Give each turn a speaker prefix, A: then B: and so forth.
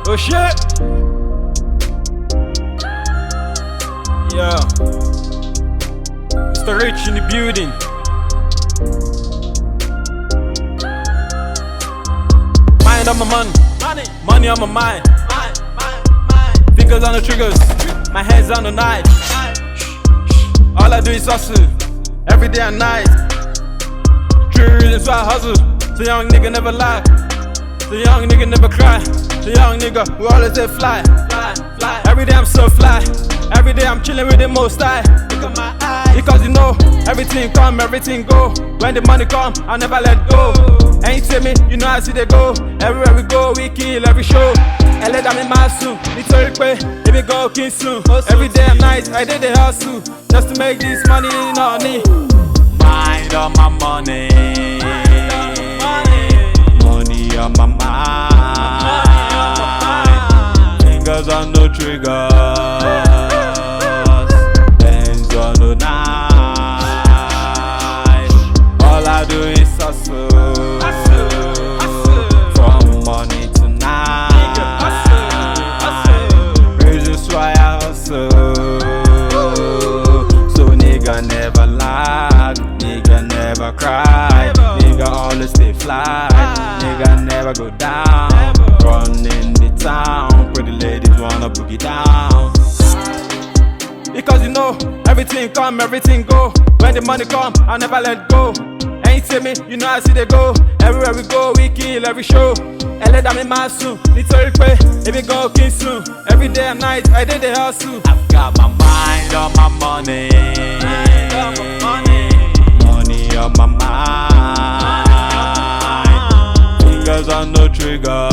A: Oh shit! Yeah. Mr. Rich in the building. Mind on my money, money on my mind. Fingers on the triggers, my hands on the knife. All I do is hustle, every day and night. 3 reasons why I hustle. So young nigga never lie, so young nigga never cry. So young nigga, we always say fly. Every day I'm so fly, every day I'm chilling with the most high. Look at my eyes, because you know, everything come, everything go. When the money come, I'll never let go. Ain't see me, you know I see they go. Everywhere we go, we kill every show. I let them in my suit, it's all quick, if we go king soon. Every day and night, I did the hustle, just to make this money, no need. Mind on my money, money on my mind. Fingers on the triggers, hands on the knife. All I do is hustle, from morning to night. Reasons why I hustle, so nigga never lag, nigga never cry, nigga always stay fly, nigga never go down. Running the town, pretty ladies wanna boogie down. Because you know, everything come, everything go. When the money come, I'll never let go. Ain't see me, you know I see they go. Everywhere we go, we kill every show. I let them in my suit, it's all quick, if we go king soon. Every day and night, I did the hustle. I've got my mind on my money, money on my mind. Fingers on the trigger,